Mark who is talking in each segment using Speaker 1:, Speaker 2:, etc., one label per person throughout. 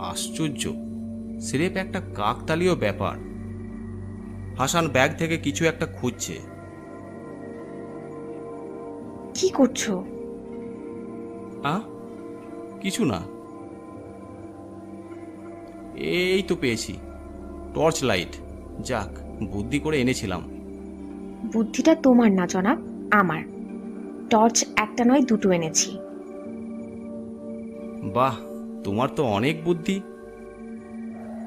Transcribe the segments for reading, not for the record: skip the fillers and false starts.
Speaker 1: আশ্চর্য, স্রেফ একটা কাকতালীয় ব্যাপার। হাসান ব্যাগ থেকে কিছু একটা খুঁজছে।
Speaker 2: কি করছো?
Speaker 1: কিছু না, এই তো পেয়েছি, টর্চ লাইট। যাক, বুদ্ধি করে এনেছিলাম।
Speaker 2: বুদ্ধিটা তোমার না জনাব, আমার। টর্চ একটা নয়, দুটো এনেছি।
Speaker 1: বাহ, তোমার তো অনেক বুদ্ধি।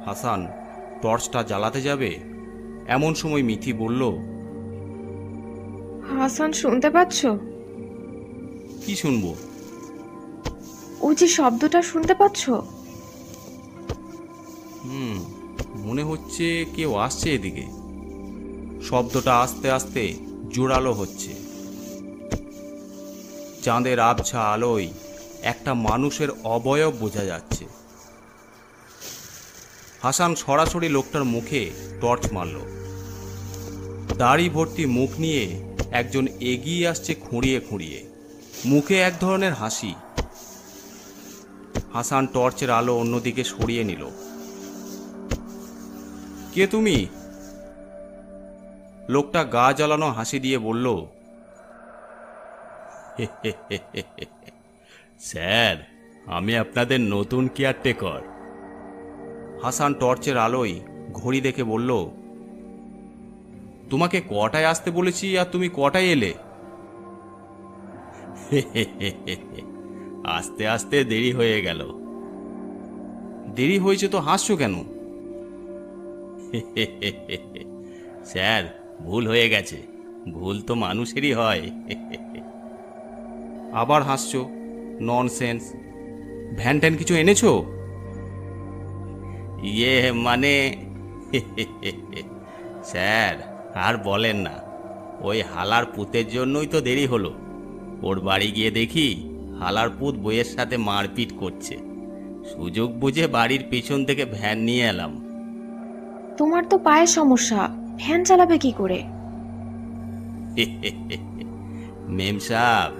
Speaker 1: হাসান টর্চটা জ্বালাতে যাবে, এমন সময় মিথি বলল,
Speaker 2: হাসান, শুনতে পাচ্ছ?
Speaker 1: কি শুনবো?
Speaker 2: ওই যে শব্দটা শুনতে পাচ্ছ?
Speaker 1: মনে হচ্ছে কেউ আসছে এদিকে। শব্দটা আস্তে আস্তে জোরালো হচ্ছে। চাঁদের আবছা আলোয় একটা মানুষের অবয়ব বোঝা যাচ্ছে। হাসান সরাসরি লোকটার মুখে টর্চ মারল। দাড়ি ভর্তি মুখ নিয়ে একজন এগিয়ে আসছে খুঁড়িয়ে খুঁড়িয়ে, মুখে এক ধরনের হাসি। হাসান টর্চের আলো অন্যদিকে সরিয়ে নিল। কে তুমি? লোকটা গা জ্বালানো হাসি দিয়ে বলল, স্যার, আমি আপনাদের নতুন কেয়ারটেকার। হাসান টর্চের আলোয় ঘড়ি দেখে বলল, তোমাকে কটায় আসতে বলেছি আর তুমি কটায় এলে? আস্তে আস্তে দেরি হয়ে গেল। দেরি হয়েছে তো হাসছো কেন? স্যার, ভুল হয়ে গেছে। ভুল তো মানুষেরই হয়। আবার হাসছো? ননসেন্স। ভ্যান ট্যান কিছু এনেছো? ইয়ে মানে স্যার, আর বলেন না। ওই হালার পুতের জন্যই তো দেরি হলো। ওর বাড়ি গিয়ে দেখি হালার পুত বইয়ের সাথে মারপিট করছে। সুযোগ বুঝে বাড়ির পিছন থেকে ভ্যান নিয়ে এলাম।
Speaker 2: তোমার তো পায়ের সমস্যা, ভ্যান চালাবে কি করে?
Speaker 1: মেম সাহেব,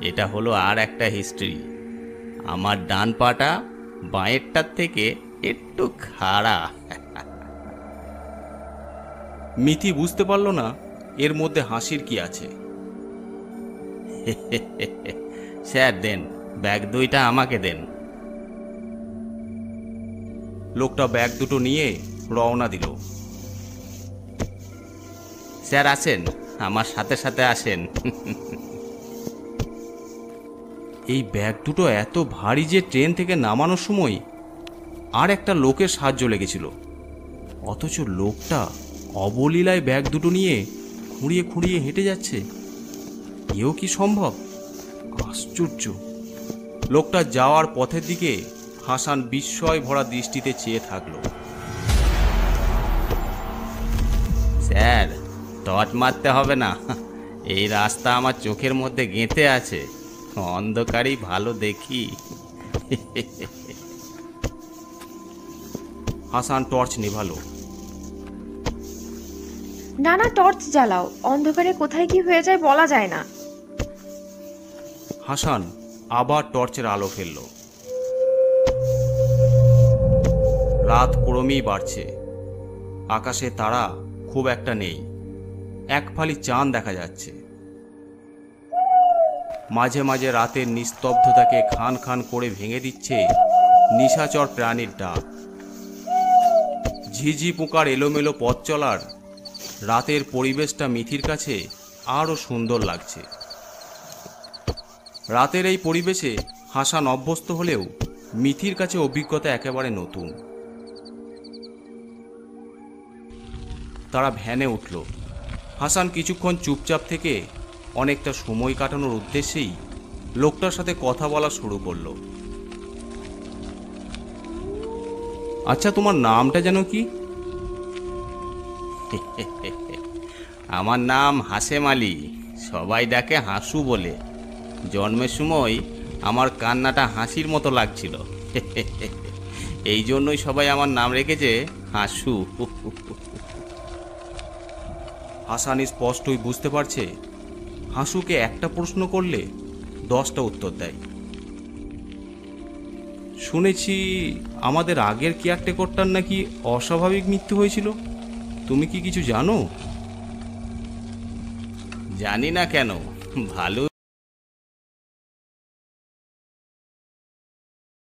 Speaker 1: এটা হলো আর একটা হিস্ট্রি। আমার ডান পাটা বাঁয়েরটার থেকে একটু খাড়া। মিথি বুঝতে পারল না এর মধ্যে হাসির কি আছে। স্যার দেন, ব্যাগ দুইটা আমাকে দেন। লোকটা ব্যাগ দুটো নিয়ে রওনা দিল। স্যার আসেন, আমার সাথে সাথে আসেন। এই ব্যাগ দুটো এত ভারী যে ট্রেন থেকে নামানোর সময় আর একটা লোকের সাহায্য লেগেছিল, অথচ লোকটা অবলীলায় ব্যাগ দুটো নিয়ে খুঁড়িয়ে খুঁড়িয়ে হেঁটে যাচ্ছে। এও কি সম্ভব? আশ্চর্য। লোকটা যাওয়ার পথের দিকে হাসান বিস্ময় ভরা দৃষ্টিতে চেয়ে থাকলো। স্যার, টর্চ মারতে হবে না, এই রাস্তা আমার চোখের মধ্যে গেঁথে আছে। অন্ধকারই ভালো দেখি। হাসান টর্চ নিভালো।
Speaker 2: না না, টর্চ জ্বালাও, অন্ধকারে কোথায় কি হয়ে যায় বলা যায় না।
Speaker 1: হাসান আবার টর্চের আলো ফেলল। রাত ক্রমেই বাড়ছে। আকাশে তারা খুব একটা নেই, এক ফালি চাঁদ দেখা যাচ্ছে। মাঝে মাঝে রাতের নিস্তব্ধতাকে খান খান করে ভেঙে দিচ্ছে নিশাচর প্রাণীর ডাক। ঝিঝি পোকার এলোমেলো পথ চলার রাতের পরিবেশটা মিথির কাছে আরও সুন্দর লাগছে। রাতের এই পরিবেশে হাসান অভ্যস্ত হলেও মিথির কাছে অভিজ্ঞতা একেবারে নতুন। তারা ভ্যানে উঠল। হাসান কিছুক্ষণ চুপচাপ থেকে অনেকটা সময় কাটানোর উদ্দেশ্যেই লোকটার সাথে কথা বলা শুরু করলো। আচ্ছা, তোমার নামটা যেন কি? আমার নাম হাসেম আলী, সবাই ডাকে হাসু বলে। জন্মের সময় আমার কান্নাটা হাসির মতো লাগছিল, এই জন্যই সবাই আমার নাম রেখেছে হাসু। হাসান স্পষ্টই বুঝতে পারছে হাসুকে একটা প্রশ্ন করলে 10টা উত্তর দেয়। শুনেছি আমাদের আগের কেয়ারটেকারটার নাকি অস্বাভাবিক মৃত্যু হয়েছিল। তুমি কি কিছু জানো? জানি না কেন, ভালো